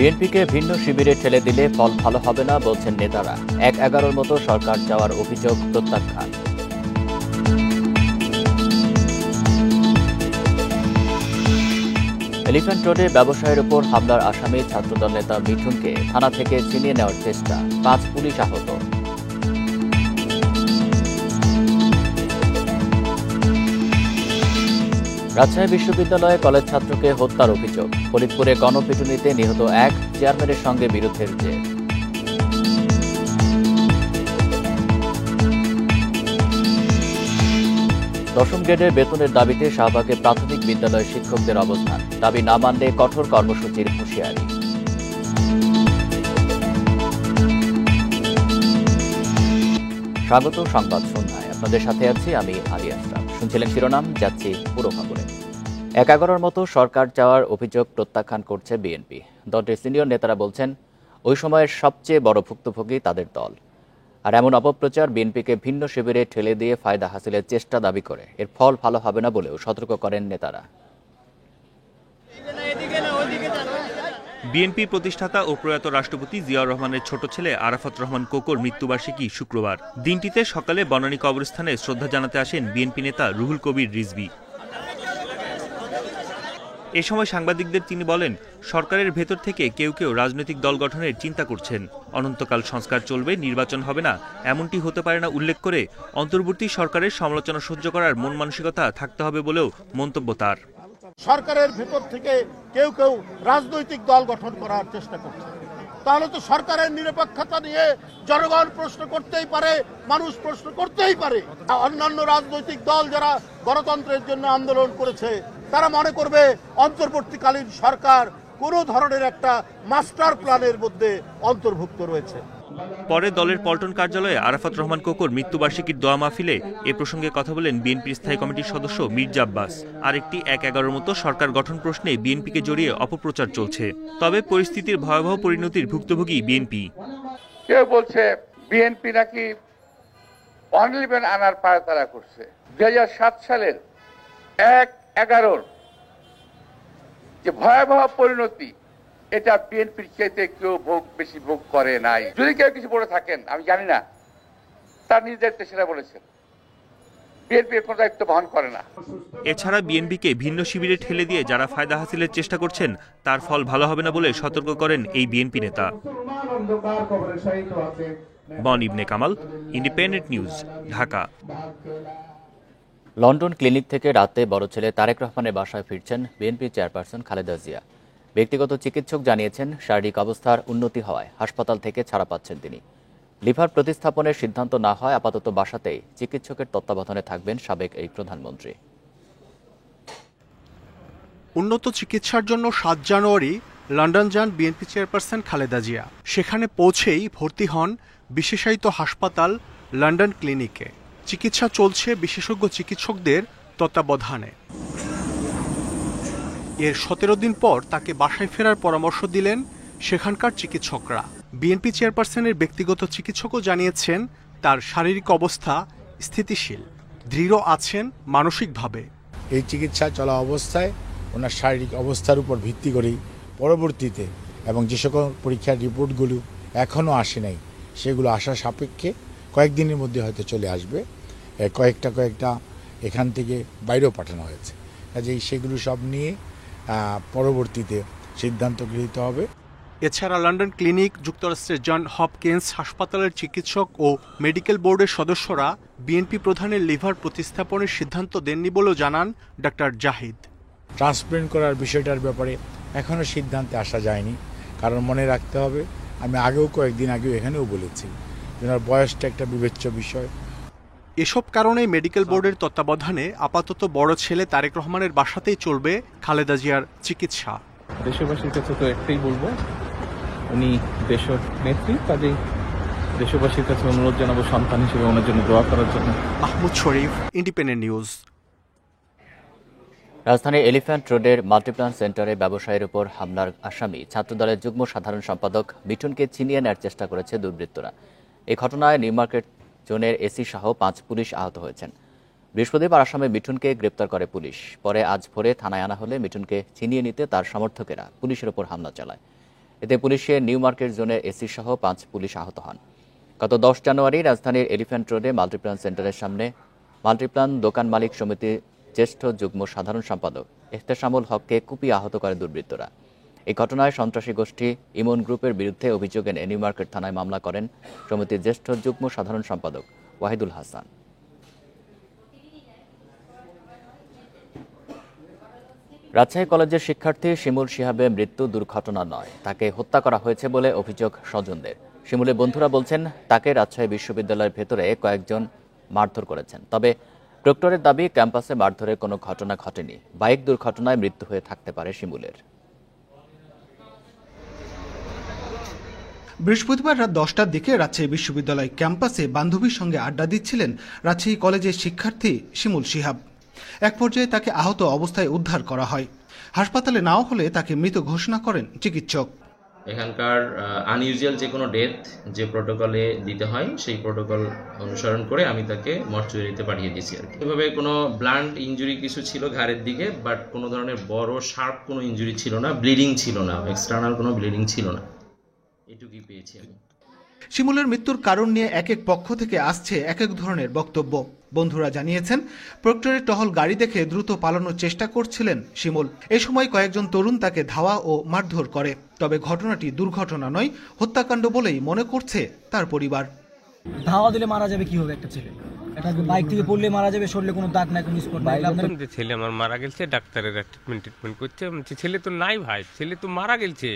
বিএনপিকে ভিন্ন শিবিরে ঠেলে দিলে ফল ভালো হবে না বলছেন নেতারা। ১-১১-র মতো সরকার যাওয়ার অভিযোগ প্রত্যাখ্যান। এলিফ্যান্ট রোডে ব্যবসায়ীর ওপর হামলার আসামি ছাত্রদল নেতা মিঠুনকে থানা থেকে ছিনিয়ে নেওয়ার চেষ্টা, ৫ পুলিশ আহত। রাজশাহী বিশ্ববিদ্যালয়ে কলেজ ছাত্রকে হত্যার অভিযোগ, ফরিদপুরে গণপিটুনিতে নিহত এক চেয়ারম্যানের সঙ্গে বিরোধের জের। দশম গ্রেডের বেতনের দাবিতে শাহবাগে প্রাথমিক বিদ্যালয় শিক্ষকদের অবস্থান, দাবি না মানলে কঠোর কর্মসূচির হুঁশিয়ারি। স্বাগত সংবাদ সন্ধ্যায়, আপনাদের সাথে আছি আমি আলী আশরাফ। শুনছিলেন শিরোনাম, যাচ্ছি পুরো খবরে। ১-১১-র মতো সরকার চাওয়ার অভিযোগ প্রত্যাখ্যান করছে বিএনপি। দলটির সিনিয়র নেতারা বলছেন, ওই সময়ের সবচেয়ে বড় ভুক্তভোগী তাদের দল। আর এমন অপপ্রচার বিএনপিকে ভিন্ন শিবিরে ঠেলে দিয়ে ফায়দা হাসিলের চেষ্টা দাবি করে। এর ফল ভালো হবে না বলেও সতর্ক করেন নেতারা। বিএনপি প্রতিষ্ঠাতা ও প্রয়াত রাষ্ট্রপতি জিয়াউর রহমানের ছোট ছেলে আরাফাত রহমান কোকোর মৃত্যুবার্ষিকী শুক্রবার। দিনটিতে সকালে বনানী কবরস্থানে শ্রদ্ধা জানাতে আসেন বিএনপি নেতা রুহুল কবির রিজভী। এ সময় সাংবাদিকদের তিনি বলেন, সরকারের ভেতর থেকে কেউ কেউ রাজনৈতিক দল গঠনের চিন্তা করছেন। অনন্তকাল সংস্কার চলবে, নির্বাচন হবে না, এমনটি হতে পারে না উল্লেখ করে অন্তর্বর্তী সরকারের সমালোচনা সহ্য করার মন মানসিকতা থাকতে হবে বলেও মন্তব্য তার। সরকারের ভেতর থেকে কেউ কেউ রাজনৈতিক দল গঠন করার চেষ্টা করছে, তাহলে তো সরকারের নিরপেক্ষতা নিয়ে জনগণ প্রশ্ন করতেই পারে, মানুষ প্রশ্ন করতেই পারে। অন্যান্য রাজনৈতিক দল যারা গণতন্ত্রের জন্য আন্দোলন করেছে তারা মনে করবে অন্তর্বর্তীকালীন সরকার কোন ধরনের একটা মাস্টার প্ল্যানের মধ্যে অন্তর্ভুক্ত রয়েছে। পরে দলের পল্টন কার্যালয়ে আরাফাত রহমান কোকোর মৃত্যুবার্ষিকীর দোয়া মাহফিলে এ প্রসঙ্গে কথা বলেন বিএনপির স্থায়ী কমিটির সদস্য মির্জা আব্বাস। আরেকটি ১-১১-র মতো সরকার গঠন প্রশ্নে বিএনপিকে জড়িয়ে অপপ্রচার চলছে। তবে পরিস্থিতির ভয়াবহ পরিণতির ভুক্তভোগী বিএনপি। কেউ বলছে বিএনপি নাকি 111 আনার পায়তারা করছে। ২০০৭ সালের ১-১১-র যে ভয়াবহ পরিণতি, এটা বিএনপির চাইতে কেউ বেশি ভোগ করে নাই। যদি কেউ কিছু বলে থাকেন আমি জানি না, তার নিজ দায়িত্বে সেটা বলেছেন। বিএনপি এর কোনো দায়িত্ব বহন করে না। এছাড়া বিএনপিকে ভিন্ন শিবিরে ঠেলে দিয়ে যারা ফায়দা হাসিলের চেষ্টা করছেন তার ফল ভালো হবে না বলে সতর্ক করেন এই বিএনপি নেতা। বন Ibne Kamal, Independent News, Dhaka. London clinic থেকে রাতে বড় ছেলে তারেক রহমানের বাসায় ফিরছেন বিএনপি চেয়ারপারসন খালেদা জিয়া। ব্যক্তিগত চিকিৎসক জানিয়েছেন, শারীরিক অবস্থার উন্নতি হওয়ায় হাসপাতাল থেকে ছাড়া পাচ্ছেন তিনি। লিভার প্রতিস্থাপনের সিদ্ধান্ত না হয় আপাতত বাসাতেই চিকিৎসকের তত্ত্বাবধানে থাকবেন সাবেক এই প্রধানমন্ত্রী। উন্নত চিকিৎসার জন্য ৭ জানুয়ারি লন্ডন যান বিএনপি চেয়ারপারসন খালেদা জিয়া। সেখানে পৌঁছেই ভর্তি হন বিশেষায়িত হাসপাতাল লন্ডন ক্লিনিকে। চিকিৎসা চলছে বিশেষজ্ঞ চিকিৎসকদের তত্ত্বাবধানে। এর ১৭ দিন পর তাকে বাসায় ফেরার পরামর্শ দিলেন সেখানকার চিকিৎসকরা। বিএনপি চেয়ারপারসনের ব্যক্তিগত চিকিৎসকও জানিয়েছেন, তার শারীরিক অবস্থা স্থিতিশীল, দৃঢ় আছেন মানসিকভাবে। এই চিকিৎসা চলা অবস্থায় ওনার শারীরিক অবস্থার উপর ভিত্তি করেই পরবর্তীতে এবং যে সকল পরীক্ষার রিপোর্টগুলো এখনও আসে নাই সেগুলো আসার সাপেক্ষে কয়েকদিনের মধ্যে হয়তো চলে আসবে। কয়েকটা এখান থেকে বাইরেও পাঠানো হয়েছে, কাজেই সেগুলো সব নিয়ে পরবর্তীতে সিদ্ধান্ত গৃহীত হবে। এছাড়া লন্ডন ক্লিনিক, যুক্তরাষ্ট্রের জন হপকিন্স হাসপাতালের চিকিৎসক ও মেডিকেল বোর্ডের সদস্যরা বিএনপি প্রধানের লিভার প্রতিস্থাপনের সিদ্ধান্ত দেননি বলেও জানান ডাক্তার জাহিদ। ট্রান্সপ্লান্ট করার বিষয়টার ব্যাপারে এখনও সিদ্ধান্তে আসা যায়নি, কারণ মনে রাখতে হবে, আমি কয়েকদিন আগেও এখানেও বলেছি, ওনার বয়সটা একটা বিবেচ্য বিষয়। এসব কারণে মেডিকেল বোর্ডের তত্ত্বাবধানে আপাতত বড় ছেলে তারেক রহমানের বাসাতেই চলবে খালেদা জিয়ার চিকিৎসা। দেশবাসীর কাছে তো একটাই বলবো, উনি দেশের নেত্রী, কাজেই দেশবাসীর কাছে অনুরোধ জানাবো সন্তান হিসেবে ওনার জন্য দোয়া করার জন্য। মাহমুদ শরীফ, ইন্ডিপেন্ডেন্ট নিউজ। রাজধানীর এলিফ্যান্ট রোডের মাল্টিপ্লান সেন্টারে ব্যবসায়ীর উপর হামলার আসামি ছাত্রদলের যুগ্ম সাধারণ সম্পাদক মিঠুনকে ছিনিয়ে নেওয়ার চেষ্টা করেছে দুর্বৃত্তরা। এই ঘটনায় নিউ মার্কেট জোনের এসি সহ ৫ পুলিশ আহত হয়েছেন। বৃহস্পতিবার আসামে মিঠুনকে গ্রেপ্তার করে পুলিশ। পরে আজ ভোরে থানায় আনা হলে মিঠুনকে ছিনিয়ে নিতে তার সমর্থকেরা পুলিশের ওপর হামলা চালায়। এতে পুলিশের নিউ মার্কেট জোনের এসি সহ 5 পুলিশ আহত হন। গত 10 জানুয়ারি রাজধানীর এলিফ্যান্ট রোডে মাল্টিপ্লান সেন্টারের সামনে মাল্টিপ্লান দোকান মালিক সমিতির জ্যেষ্ঠ যুগ্ম সাধারণ সম্পাদক ইহতেশামুল হককে কুপিয়ে আহত করে দুর্বৃত্তরা। এই ঘটনায় সন্ত্রাসী গোষ্ঠী ইমন গ্রুপের বিরুদ্ধে অভিযোগ এনে নিউ মার্কেট থানায় মামলা করেন সমিতির জ্যেষ্ঠ যুগ্ম সাধারণ সম্পাদক ওয়াহিদুল হাসান। রাজশাহী কলেজের শিক্ষার্থী শিমুল শিহাবের মৃত্যু দুর্ঘটনা নয়, তাকে হত্যা করা হয়েছে বলে অভিযোগ স্বজনদের। শিমুলের বন্ধুরা বলছেন তাকে রাজশাহী বিশ্ববিদ্যালয়ের ভেতরে কয়েকজন মারধর করেছেন। তবে প্রক্টরের দাবি ক্যাম্পাসে মারধরের কোনো ঘটনা ঘটেনি। বাইক দুর্ঘটনায় মৃত্যু হয়ে থাকতে পারে শিমুলের। বৃহস্পতিবার রাত 10টার দিকে রাজশাহী বিশ্ববিদ্যালয় ক্যাম্পাসে বান্ধবীর সঙ্গে আড্ডা দিচ্ছিলেন রাজশাহী কলেজের শিক্ষার্থী শিমুল শিহাব। এক পর্যায়ে তাকে আহত অবস্থায় উদ্ধার করা হয়। হাসপাতালে নাও হলে তাকে মৃত ঘোষণা করেন চিকিৎসক। এখানকার আনইউজুয়াল যে কোনো ডেথ যে প্রোটোকলে দিতে হয় সেই প্রোটোকল অনুসরণ করে আমি তাকে মর্চুয়ারিতে পাঠিয়ে দিয়েছি আর কি। এভাবে কোনো ব্লান্ট ইনজুরি কিছু ছিল ঘাড়ের দিকে, বাট কোনো ধরনের বড় শার্প কোনো ইনজুরি ছিল না, ব্লিডিং ছিল না, এক্সটার্নাল কোনো ব্লিডিং ছিল না, এটুকুই পেয়েছি আমি। শিমুলের মৃত্যুর কারণ নিয়ে এক এক পক্ষ থেকে আসছে এক এক ধরনের বক্তব্য। বন্ধুরা জানিয়েছেন প্রক্টরের টহল গাড়ি দেখে দ্রুত পালানোর চেষ্টা করছিলেন শিমুল। এ সময় কয়েকজন তরুণ তাকে ধাওয়া ও মারধর করে। তবে ঘটনাটি দুর্ঘটনা নয়, হত্যাকাণ্ড বলেই মনে করছে তার পরিবার। ধাওয়া দিলে মারা যাবে কি হবে? একটা ছেলে একটা বাইক থেকে পড়লে মারা যাবে, শরীরে কোনো দাগ নাই, কোনো স্পট নাই। ছেলে আমার মারা গেছে, ডাক্তারের ট্রিটমেন্ট করছে। ছেলে তো নাই ভাই, ছেলে তো মারা গেছে।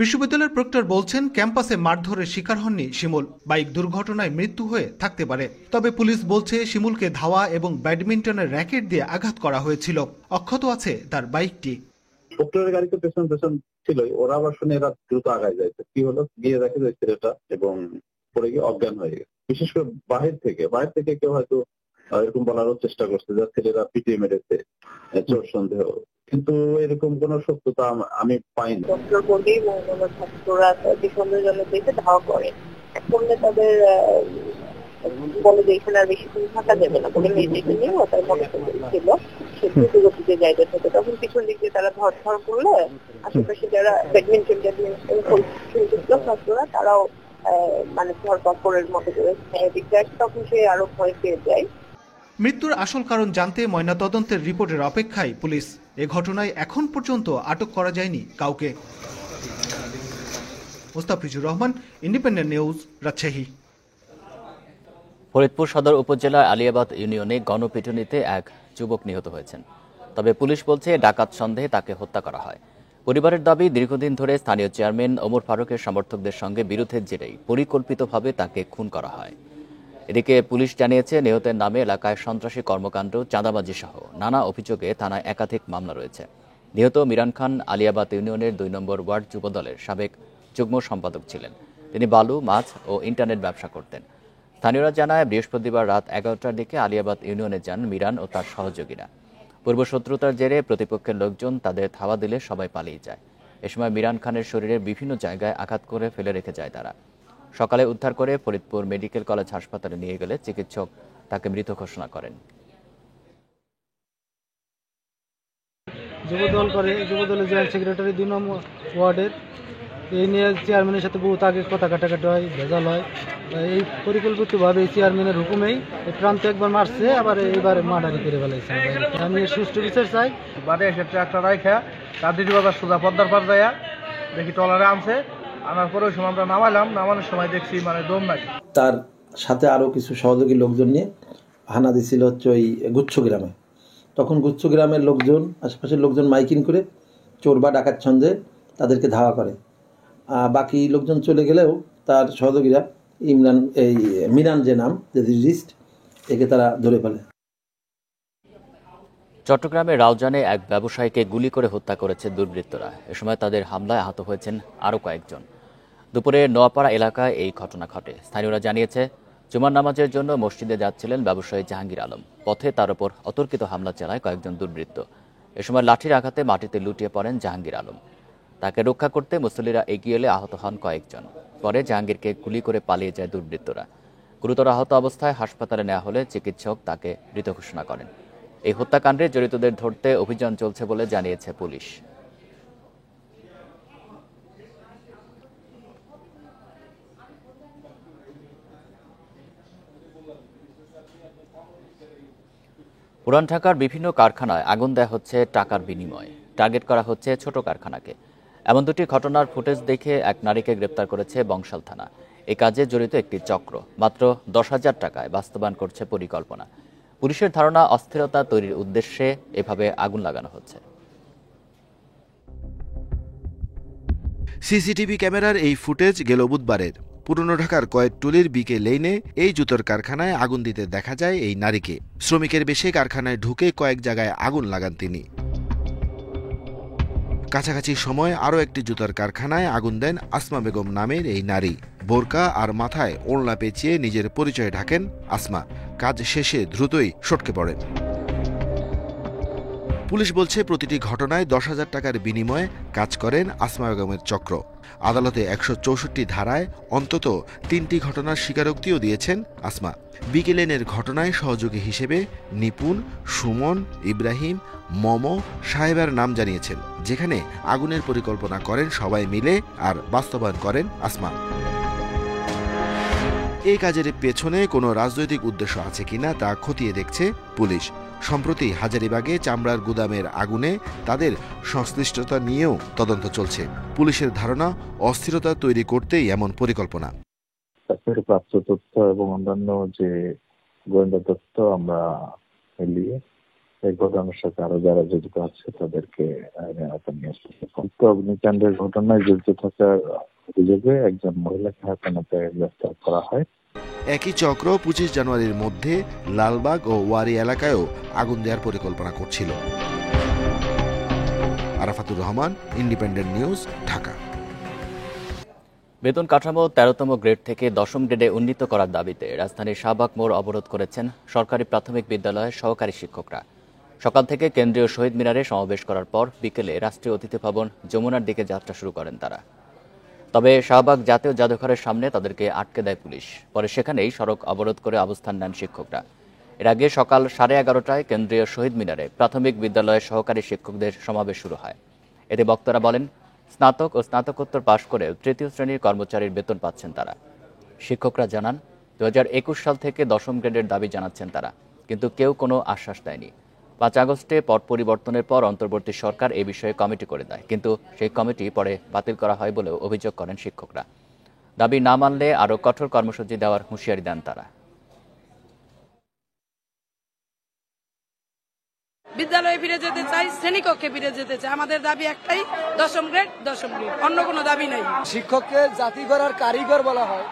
বিশ্ববিদ্যালয়ের প্রক্টর বলছেন ক্যাম্পাসে মারধরের শিকার হননি শিমুল, বাইক দুর্ঘটনায় মৃত্যু হয়ে থাকতে পারে। তবে পুলিশ বলছে শিমুলকে ধাওয়া এবং ব্যাডমিন্টনের র্যাকেট দিয়ে আঘাত করা হয়েছিল। অক্ষত আছে তার বাইকটি। প্রক্টরের গাড়িতে পেছন ছিল, ওরা আবার শুনে এরা দ্রুত আগায় যাইছে। কি হলো, গিয়ে দেখে যে ছেলেটা এবং পড়ে গিয়ে অজ্ঞান হয়ে গেছে। বিশেষ করে বাহির থেকে কেউ হয়তো এরকম বলারও চেষ্টা করছে যে ছেলেরা পিটিয়ে মেরেছে, চোর সন্দেহ, কিন্তু এরকম কোন সত্যতা আমি পাইনি। ডক্টর বলেই ছাত্ররা সন্দেহজনক দেখে ধাওয়া করে, করলে তাদের বলে যে এখানে আর বেশিক্ষণ থাকা যাবে না বলে মেয়েটিকে নিয়ে তার মনে ছিল সে দ্রুত গতিতে যাইতে থাকে। তখন পিছন দিক দিয়ে তারা ধর করলে আশেপাশে যারা ব্যাডমিন্টন ছাত্ররা তারাও মানে ধরপাকড়ের মতো করে তখন সে আরো ভয় পেয়ে যায়। মৃত্যুর আসল কারণ জানতে ময়নাতদন্তের রিপোর্টের অপেক্ষায় পুলিশ। এ ঘটনায় এখন পর্যন্ত আটক করা যায়নি কাউকে। Mustafizur Rahman, Independent News, Rajshahi. ফরিদপুর সদর উপজেলার আলিয়াবাদ ইউনিয়নে গণপিটুনিতে এক যুবক নিহত হয়েছেন। তবে পুলিশ বলছে ডাকাত সন্দেহে তাকে হত্যা করা হয়। পরিবারের দাবি, দীর্ঘদিন ধরে স্থানীয় চেয়ারম্যান ওমর ফারুকের সমর্থকদের সঙ্গে বিরোধের জেরেই পরিকল্পিতভাবে তাকে খুন করা হয়। এদিকে পুলিশ জানিয়েছে নিহতের নামে এলাকায় সন্ত্রাসী কর্মকাণ্ড, চাঁদাবাজি সহ নানা অভিযোগে থানায় একাধিক মামলা রয়েছে। নিহত মিরান খান আলিয়াবাদ ইউনিয়নের 2 নম্বর ওয়ার্ড যুবদলের সাবেক যুগ্ম সম্পাদক ছিলেন। তিনি বালু, মাছ ও ইন্টারনেট ব্যবসা করতেন। স্থানীয়রা জানায় বৃহস্পতিবার রাত 11টার দিকে আলিয়াবাদ ইউনিয়নে যান মিরান ও তার সহযোগীরা। পূর্বশত্রুতার জেরে প্রতিপক্ষের লোকজন তাদের ধাওয়া দিলে সবাই পালিয়ে যায়। এ সময় মিরান খানের শরীরের বিভিন্ন জায়গায় আঘাত করে ফেলে রেখে যায় তারা। সকালে উদ্ধার করে ফরিদপুর মেডিকেল কলেজ হাসপাতালে নিয়ে গেলে চিকিৎসক তাকে মৃত ঘোষণা করেন। যুবদলের জয়েন্ট সেক্রেটারি 2 নম্বর ওয়ার্ডের এই নিয়ে চেয়ারম্যানের সাথে বহুত আগে কথা কাটাকাটি হয়, ভেজাল হয়। এই পরিকল্পিতভাবে এই চেয়ারম্যানের হুকুমেই এই প্রান্তে একবার মারছে, আবার এইবার মার্ডারি করে ফেলাইছে। আমি সুষ্ঠু বিচার চাই। বাদে এসে ট্রাক্টর রাখা কাদির বাজার সোজা পদ্মার পার যায় দেখি ট্রলারে আনছে, আনার পরে ওই সময় আমরা নামানোর সময় দেখছি মানে দম নাই। তার সাথে আরও কিছু সহযোগী লোকজন নিয়ে হানা দিছিল হচ্ছে ওই গুচ্ছ গ্রামে। তখন গুচ্ছ গ্রামের লোকজন, আশেপাশের লোকজন মাইকিং করে চোর বা ডাকাত সন্দেহে তাদেরকে ধাওয়া করে। বাকি লোকজন চলে গেলেও তার সহযোগীরা মিরান যে নাম, যে রিস্ট, একে তারা ধরে ফেলে। চট্টগ্রামের রাউজানে এক ব্যবসায়ীকে গুলি করে হত্যা করেছে দুর্বৃত্তরা। এ সময় তাদের হামলায় আহত হয়েছেন আরও কয়েকজন। দুপুরে নোয়াপাড়া এলাকায় এই ঘটনা ঘটে। স্থানীয়রা জানিয়েছে জুমার নামাজের জন্য মসজিদে যাচ্ছিলেন ব্যবসায়ী জাহাঙ্গীর আলম। পথে তার উপর অতর্কিত হামলা চালায় কয়েকজন দুর্বৃত্ত। এ সময় লাঠির আঘাতে মাটিতে লুটিয়ে পড়েন জাহাঙ্গীর আলম। তাকে রক্ষা করতে মুসল্লিরা এগিয়ে এলে আহত হন কয়েকজন। পরে জাহাঙ্গীরকে গুলি করে পালিয়ে যায় দুর্বৃত্তরা। গুরুতর আহত অবস্থায় হাসপাতালে নেওয়া হলে চিকিৎসক তাকে মৃত ঘোষণা করেন। এই হত্যাকাণ্ডে জড়িতদের ধরতে অভিযান চলছে বলে জানিয়েছে পুলিশ। পুরান ঢাকার বিভিন্ন কারখানায় আগুন দেয়া হচ্ছে টাকার বিনিময়ে। টার্গেট করা হচ্ছে ছোট কারখানাকে। এমন দুটি ঘটনার ফুটেজ দেখে এক নারীকে গ্রেপ্তার করেছে বংশাল থানা। এই কাজে জড়িত একটি চক্র মাত্র 10,000 টাকায় বাস্তবায়ন করছে পরিকল্পনা। পুলিশের ধারণা, অস্থিরতা তৈরির উদ্দেশ্যে এভাবে আগুন লাগানো হচ্ছে। সিসিটিভি ক্যামেরার এই ফুটেজ গেল বুধবারের। পুরনো ঢাকার কয়েকটুলির বিকে লেইনে এই জুতোর কারখানায় আগুন দিতে দেখা যায় এই নারীকে। শ্রমিকের বেশে কারখানায় ঢুকে কয়েক জায়গায় আগুন লাগান তিনি। কাছাকাছি সময় আরও একটি জুতার কারখানায় আগুন দেন আসমা বেগম নামের এই নারী। বোরকা আর মাথায় ওড়না পেঁচিয়ে নিজের পরিচয় ঢাকেন আসমা। কাজ শেষে দ্রুতই সটকে পড়েন। পুলিশ বলছে প্রতিটি ঘটনায় 10,000 টাকার বিনিময়ে কাজ করেন আসমা বেগমের চক্র। আদালতে 164 ধারায় অন্তত 3টি ঘটনার স্বীকারোক্তিও দিয়েছেন আসমা। বিকেলেনের ঘটনায় সহযোগী হিসেবে নিপুণ, সুমন, ইব্রাহিম, মমো, সাহেবের নাম জানিয়েছেন, যেখানে আগুনের পরিকল্পনা করেন সবাই মিলে আর বাস্তবায়ন করেন আসমা। এই কাজের পেছনে কোনো রাজনৈতিক উদ্দেশ্য আছে কিনা তা খতিয়ে দেখছে পুলিশ। সম্প্রতি হাজারীবাগে চামড়ার গুদামের আগুনে তাদের সংশ্লিষ্টতা নিয়েও তদন্ত চলছে। পুলিশের ধারণা, অস্থিরতা তৈরি করতেই এমন পরিকল্পনা। প্রাপ্ত তথ্য এবং অন্যান্য যে গোয়েন্দা তথ্য আমরা মিলিয়ে এই ঘটনার সাথে আরো যারা জড়িত আছে তাদেরকে আইনের আওতায় নিয়ে আসছে। অগ্নিকাণ্ডের ঘটনায় জড়িত থাকার অভিযোগে একজন মহিলাকে হাতে গ্রেফতার করা হয়। একই চক্র 25 জানুয়ারির মধ্যে লালবাগ ও ওয়ারি এলাকায়ও আগুন দেওয়ার পরিকল্পনা করছিল। Arafatur Rahman, Independent News, Dhaka. বেতন কাঠামো 13তম গ্রেড থেকে 10ম গ্রেডে উন্নীত করার দাবিতে রাজধানীর শাহবাগ মোড় অবরোধ করেছেন সরকারি প্রাথমিক বিদ্যালয়ের সহকারী শিক্ষকরা। সকাল থেকে কেন্দ্রীয় শহীদ মিনারে সমাবেশ করার পর বিকেলে রাষ্ট্রীয় অতিথি ভবন যমুনার দিকে যাত্রা শুরু করেন তারা। তবে শাহবাগ জাতীয় জাদুঘরের সামনে তাদেরকে আটকে দেয় পুলিশ। পরে সেখানেই সড়ক অবরোধ করে অবস্থান নেন শিক্ষকরা। এর আগে সকাল 11:30টায় কেন্দ্রীয় শহীদ মিনারে প্রাথমিক বিদ্যালয়ের সহকারী শিক্ষকদের সমাবেশ শুরু হয়। এতে বক্তারা বলেন, স্নাতক ও স্নাতকোত্তর পাশ করে তৃতীয় শ্রেণীর কর্মচারীর বেতন পাচ্ছেন তারা। শিক্ষকরা জানান, 2021 সাল থেকে 10ম গ্রেডের দাবি জানাচ্ছেন তারা, কিন্তু কেউ কোনো আশ্বাস দেয়নি। 5 আগস্টে পট পরিবর্তনের পর অন্তর্বর্তী সরকার এই বিষয়ে কমিটি করে দেয়, কিন্তু সেই কমিটি পরে বাতিল করা হয় বলেও অভিযোগ করেন শিক্ষকরা। দাবি না মানলে আরও কঠোর কর্মসূচি দেওয়ার হুঁশিয়ারি দেন তারা। বিদ্যালয়ে ফিরে যেতে চাই, শ্রেণীকক্ষে ফিরে যেতে চাই। আমাদের দাবি একটাই, 10ম গ্রেড, 10ম গ্রেড, অন্য কোনো দাবি নেই। শিক্ষককে জাতি গড়ার কারিগর বলা হয়,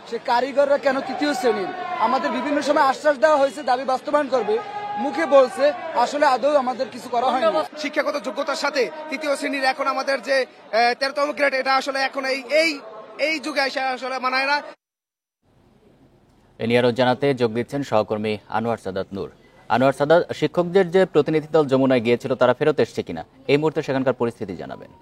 সে কারিগররা কেন তৃতীয় শ্রেণীর? আমাদের বিভিন্ন সময় আশ্বাস দেওয়া হয়েছে দাবি বাস্তবায়ন করবে, মুখে বলছে, আসলে আদৌ আমাদের কিছু করা হয়নি। শিক্ষাগত যোগ্যতার সাথে তৃতীয় শ্রেণীর এখন আমাদের যে 13তম গ্রেড, এটা আসলে এখন এই যুগে আসলে মানায় না। এ নিয়ে আরও জানাতে যোগ দিচ্ছেন সহকর্মী আনোয়ার সাদাত নূর। আনোয়ার সাদাত, শিক্ষকদের যে প্রতিনিধি দল যমুনায় গিয়েছিল তারা ফেরত এসছে কিনা, এই মুহূর্তে সেখানকার পরিস্থিতি জানাবেন।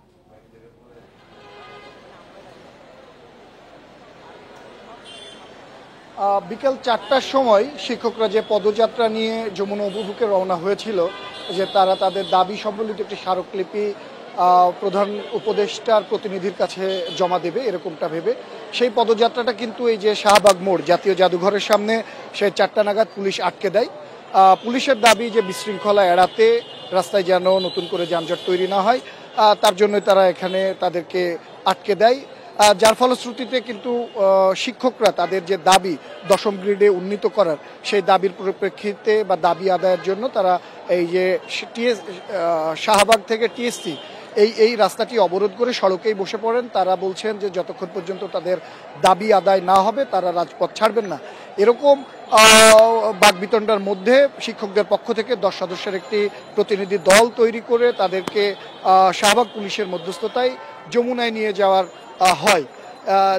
বিকেল 4টার সময় শিক্ষকরা যে পদযাত্রা নিয়ে যমুনা অভিমুখে রওনা হয়েছিল, যে তারা তাদের দাবি সম্বলিত একটি স্মারকলিপি প্রধান উপদেষ্টার প্রতিনিধির কাছে জমা দেবে, এরকমটা ভেবে সেই পদযাত্রাটা কিন্তু এই যে শাহবাগ মোড় জাতীয় জাদুঘরের সামনে সেই 4টা নাগাদ পুলিশ আটকে দেয়। পুলিশের দাবি যে বিশৃঙ্খলা এড়াতে রাস্তায় যেন নতুন করে যানজট তৈরি না হয়, তার জন্য তারা এখানে তাদেরকে আটকে দেয়। যার ফলশ্রুতিতে কিন্তু শিক্ষকরা তাদের যে দাবি 10ম গ্রেডে উন্নীত করার, সেই দাবির পরিপ্রেক্ষিতে বা দাবি আদায়ের জন্য তারা এই যে শাহবাগ থেকে টিএসসি এই রাস্তাটি অবরোধ করে সড়কেই বসে পড়েন। তারা বলছেন যে যতক্ষণ পর্যন্ত তাদের দাবি আদায় না হবে তারা রাজপথ ছাড়বেন না। এরকম বাকবিতণ্ডার মধ্যে শিক্ষকদের পক্ষ থেকে 10 সদস্যের একটি প্রতিনিধি দল তৈরি করে তাদেরকে শাহবাগ পুলিশের মধ্যস্থতায় যমুনায় নিয়ে যাওয়ার হয়,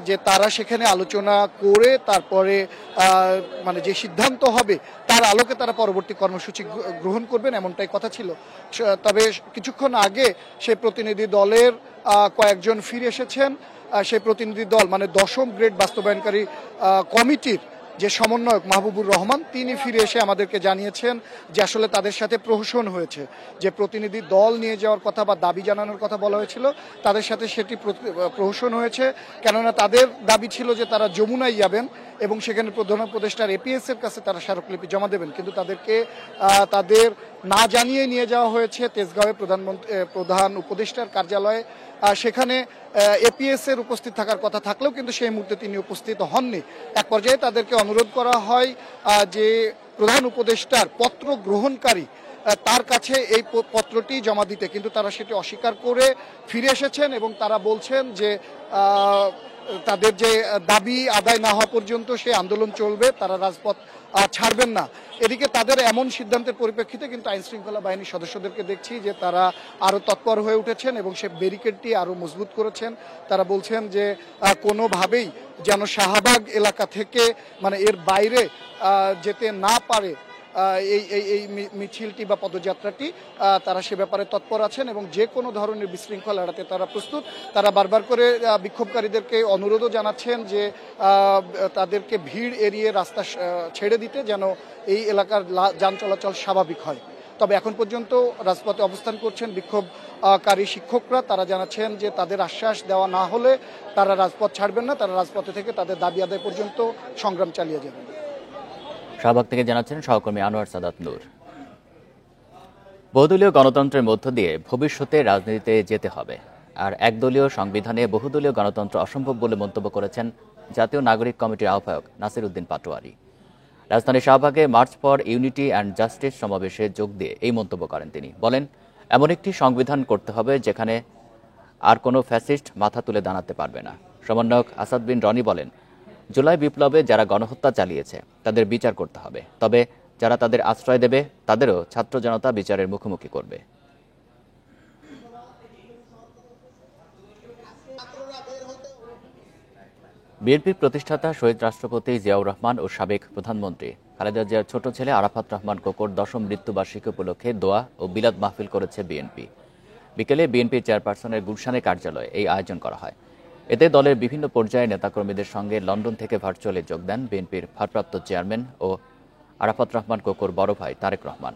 যে তারা সেখানে আলোচনা করে তারপরে মানে যে সিদ্ধান্ত হবে তার আলোকে তারা পরবর্তী কর্মসূচি গ্রহণ করবেন, এমনটাই কথা ছিল। তবে কিছুক্ষণ আগে সেই প্রতিনিধি দলের কয়েকজন ফিরে এসেছেন। সেই প্রতিনিধি দল মানে 10ম গ্রেড বাস্তবায়নকারী কমিটির যে সমন্বয়ক মাহবুবুর রহমান, তিনি ফিরে এসে আমাদেরকে জানিয়েছেন যে আসলে তাদের সাথে প্রহসন হয়েছে, যে প্রতিনিধি দল নিয়ে যাওয়ার কথা বা দাবি জানানোর কথা বলা হয়েছিল, তাদের সাথে সেটি প্রহসন হয়েছে। কেননা তাদের দাবি ছিল যে তারা যমুনায় যাবেন, এবং সেখানে প্রধান উপদেষ্টার এপিএস এর কাছে তারা স্মারকলিপি জমা দেবেন, কিন্তু তাদেরকে তাদের না জানিয়ে নিয়ে যাওয়া হয়েছে তেজগাঁওয়ে প্রধান উপদেষ্টার কার্যালয়ে। সেখানে এপিএস এর উপস্থিত থাকার কথা থাকলেও কিন্তু সেই মুহূর্তে তিনি উপস্থিত হননি। এক পর্যায়ে তাদেরকে অনুরোধ করা হয় যে প্রধান উপদেষ্টার পত্র গ্রহণকারী তার কাছে এই পত্রটি জমা দিতে, কিন্তু তারা সেটি অস্বীকার করে ফিরে এসেছেন এবং তারা বলছেন যে তাদের যে দাবি আদায় না হওয়া পর্যন্ত সেই আন্দোলন চলবে, তারা রাজপথ ছাড়বেন না। এদিকে তাদের এমন সিদ্ধান্তের পরিপ্রেক্ষিতে কিন্তু আইন শৃঙ্খলা বাহিনীর সদস্যদেরকে দেখছি যে তারা আরো তৎপর হয়ে উঠেছেন এবং সে ব্যারিকেডটি আরো মজবুত করেছেন। তারা বলছেন যে কোনোভাবেই যেন শাহবাগ এলাকা থেকে মানে এর বাইরে যেতে না পারে এই মিছিলটি বা পদযাত্রাটি, তারা সে ব্যাপারে তৎপর আছেন এবং যে কোনো ধরনের বিশৃঙ্খলা এড়াতে তারা প্রস্তুত। তারা বারবার করে বিক্ষোভকারীদেরকে অনুরোধও জানাচ্ছেন যে তাদেরকে ভিড় এড়িয়ে রাস্তা ছেড়ে দিতে, যেন এই এলাকার যান চলাচল স্বাভাবিক হয়। তবে এখন পর্যন্ত রাজপথে অবস্থান করছেন বিক্ষোভকারী শিক্ষকরা। তারা জানাচ্ছেন যে তাদের আশ্বাস দেওয়া না হলে তারা রাজপথ ছাড়বেন না, তারা রাজপথে থেকে তাদের দাবি আদায় পর্যন্ত সংগ্রাম চালিয়ে যাবেন। শাহবাগ থেকে জানাচ্ছেন সহকর্মী আনোয়ার সাদাত নূর। বহুদলীয় গণতন্ত্রের মধ্য দিয়ে ভবিষ্যতে রাজনীতিতে যেতে হবে, আর একদলীয় সংবিধানে বহুদলীয় গণতন্ত্র অসম্ভব বলে মন্তব্য করেছেন জাতীয় নাগরিক কমিটির আহ্বায়ক নাসির উদ্দিন পাটোয়ারি। রাজধানীর শাহবাগে March for unity and justice সমাবেশে যোগ দিয়ে এই মন্তব্য করেন তিনি। বলেন, এমন একটি সংবিধান করতে হবে যেখানে আর কোনো ফ্যাসিস্ট মাথা তুলে দাঁড়াতে পারবে না। সমন্বয়ক আসাদ বিন রনি বলেন, জুলাই বিপ্লবে যারা গণহত্যা চালিয়েছে তাদের বিচার করতে হবে, তবে যারা তাদের আশ্রয় দেবে তাদেরও ছাত্র জনতা বিচারের মুখোমুখি করবে। বিএনপির প্রতিষ্ঠাতা শহীদ রাষ্ট্রপতি জিয়াউর রহমান ও সাবেক প্রধানমন্ত্রী খালেদা জিয়ার ছোট ছেলে আরাফাত রহমান কোকোর 10ম মৃত্যুবার্ষিকী উপলক্ষে দোয়া ও বিলাদ মাহফিল করেছে বিএনপি। বিকেলে বিএনপি চেয়ারপারসনের গুলশানের কার্যালয়ে এই আয়োজন করা হয়। এতে দলের বিভিন্ন পর্যায়ের নেতাকর্মীদের সঙ্গে লন্ডন থেকে ভার্চুয়ালি যোগ দেন বিএনপির ভারপ্রাপ্ত চেয়ারম্যান ও আরাফাত রহমান কোকোর বড় ভাই তারেক রহমান।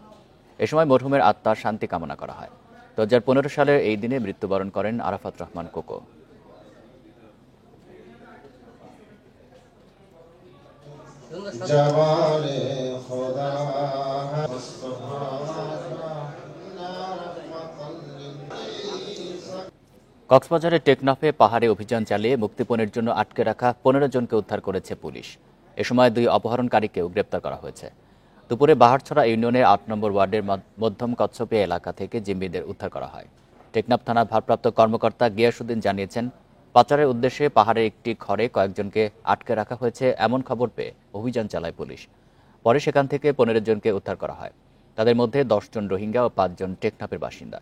এ সময় মরহুমের আত্মার শান্তি কামনা করা হয়। 2015 সালের এই দিনে মৃত্যুবরণ করেন আরাফাত রহমান কোকো। কক্সবাজারের টেকনাফে পাহাড়ে অভিযান চালিয়ে মুক্তিপণের জন্য আটকে রাখা 15 জনকে উদ্ধার করেছে পুলিশ। এ সময় 2 অপহরণকারীকেও গ্রেপ্তার করা হয়েছে। দুপুরে বাহারছড়া ইউনিয়নের 8 নম্বর ওয়ার্ডের মধ্যম কচ্ছপিয়া এলাকা থেকে জিম্মিদের উদ্ধার করা হয়। টেকনাফ থানার ভারপ্রাপ্ত কর্মকর্তা গিয়াসউদ্দিন জানিয়েছেন, পাচারের উদ্দেশ্যে পাহাড়ের একটি ঘরে কয়েকজনকে আটকে রাখা হয়েছে এমন খবর পেয়ে অভিযান চালায় পুলিশ। পরে সেখান থেকে 15 জনকে উদ্ধার করা হয়। তাদের মধ্যে 10 জন রোহিঙ্গা ও 5 জন টেকনাফের বাসিন্দা।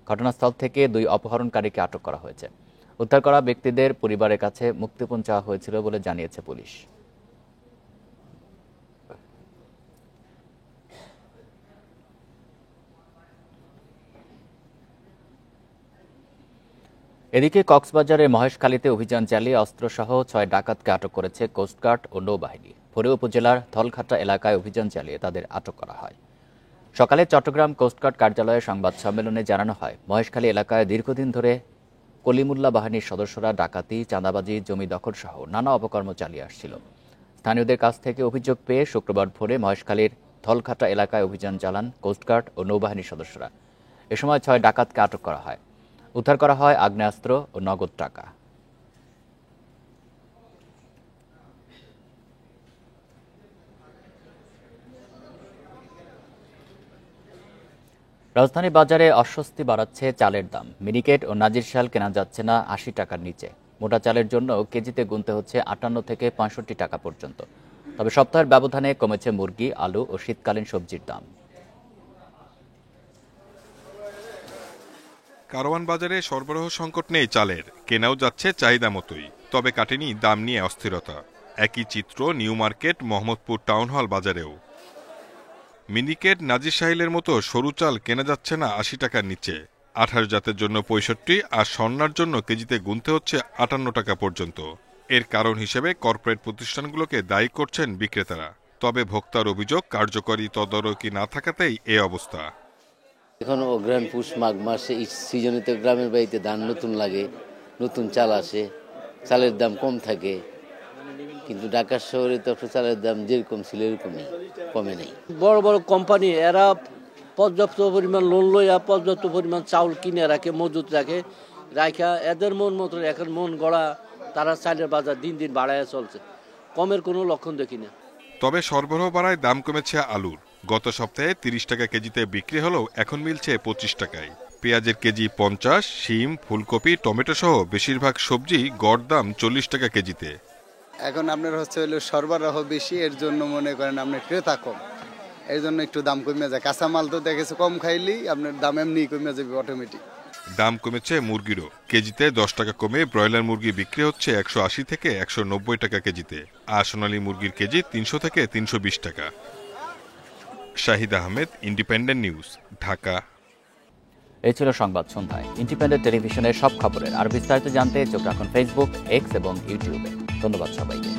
ঘটনাস্থল থেকে 2 অপহরণকারীকে আটক করা হয়েছে। উদ্ধার করা ব্যক্তিদের পরিবারের কাছে মুক্তিপণ চাওয়া হয়েছিল বলে জানিয়েছে পুলিশ। এদিকে কক্সবাজারের মহেশখালীতে অভিযান চালিয়ে অস্ত্রসহ 6 ডাকাতকে আটক করেছে কোস্টগার্ড ও নৌবাহিনী। ভোরে উপজেলার থলখাটা এলাকায় অভিযান চালিয়ে তাদের আটক করা হয়। সকালে চট্টগ্রাম কোস্টগার্ড কার্যালয়ে সংবাদ সম্মেলনে জানানো হয়, মহেশখালী এলাকায় দীর্ঘদিন ধরে কলিমুল্লাহ বাহিনীর সদস্যরা ডাকাতি, চাঁদাবাজি, জমি দখল সহ নানা অপকর্ম চালিয়ে আসছিল। স্থানীয়দের কাছ থেকে অভিযোগ পেয়ে শুক্রবার ভোরে মহেশখালীর থলখাটা এলাকায় অভিযান চালান কোস্টগার্ড ও নৌবাহিনীর সদস্যরা। এ সময় 6 ডাকাতকে আটক করা হয়। উদ্ধার করা হয় আগ্নেয়াস্ত্র ও নগদ টাকা। রাজধানী বাজারে অস্বস্তি বাড়াচ্ছে চালের দাম। মিনিকেট ও নাজির শাল কেনা যাচ্ছে না 80 টাকার নিচে। মোটা চালের জন্য কেজিতে গুনতে হচ্ছে 58 থেকে 65 টাকা পর্যন্ত। তবে সপ্তাহের ব্যবধানে কমেছে মুরগি, আলু ও শীতকালীন সবজির দাম। কারওয়ান বাজারে সরবরাহ সংকট নেই চালের, কেনাও যাচ্ছে চাহিদা মতোই। তবে কাটেনি দাম নিয়ে অস্থিরতা। একই চিত্র new market, Mohammadpur town hall বাজারেও। মিনিকেট, নাজির শাহিলের মতো সরু চাল কেনা যাচ্ছে না 80 টাকার নিচে। 18 জাতের জন্য 65 আর স্বর্ণার জন্য কেজিতে গুনতে হচ্ছে 58 টাকা পর্যন্ত। এর কারণ হিসেবে কর্পোরেট প্রতিষ্ঠানগুলোকে দায়ী করছেন বিক্রেতারা। তবে ভোক্তার অভিযোগ, কার্যকরী তদারকি না থাকাতেই এ অবস্থা। এখন অগ্রহায়ণ, পুষ, মাঘ মাসে এই সিজনে তো গ্রামের বাড়িতে ধান নতুন লাগে, নতুন চাল আসে, চালের দাম কম থাকে, কিন্তু ঢাকা শহরে তো চালের দাম যেরকম ছিল এরকমই, কমে নেই। বড় বড় কোম্পানি এরা পর্যাপ্ত পরিমাণ লোন লইয়া পর্যাপ্ত পরিমাণ চাউল কিনে রাখে, মজুত রাখা এদের মন মতো এখন মন গড়া তারা চালের বাজার দিন দিন বাড়ায় চলছে, কমের কোনো লক্ষণ দেখি না। তবে সরবরাহ বাড়ায় দাম কমেছে আলুর। গত সপ্তাহে 30 টাকা কেজিতে বিক্রি হলেও এখন মিলছে 25 টাকায়। পেঁয়াজের কেজি 50, শিম, ফুলকপি, টমেটো সহ বেশিরভাগ সবজি গড় দাম 40 টাকা কেজিতে। এখন আপনার হচ্ছে হলো সরবরাহ বেশি, এর জন্য মনে করেন আপনার ক্রেতা কম, এর জন্য একটু দাম কমে যায়। কাঁচামাল তো দেখেছে কম খাইলেই আপনার দাম এমনি কমে যাবে অটোমেটিক। দাম কমেছে মুরগিরও। কেজিতে 10 টাকা কমে ব্রয়লার মুরগি বিক্রি হচ্ছে 180 থেকে 190 টাকা কেজিতে, আর সোনালী মুরগির কেজি 300 থেকে 320 টাকা। Shahid Ahmed, independent News, Dhaka. এই ছিল সংবাদ সন্ধ্যায়। ইন্ডিপেন্ডেন্ট টেলিভিশনের সব খবরের আর বিস্তারিত জানতে চোখ রাখুন ফেসবুক, এক্স এবং ইউটিউবে। ধন্যবাদ সবাইকে।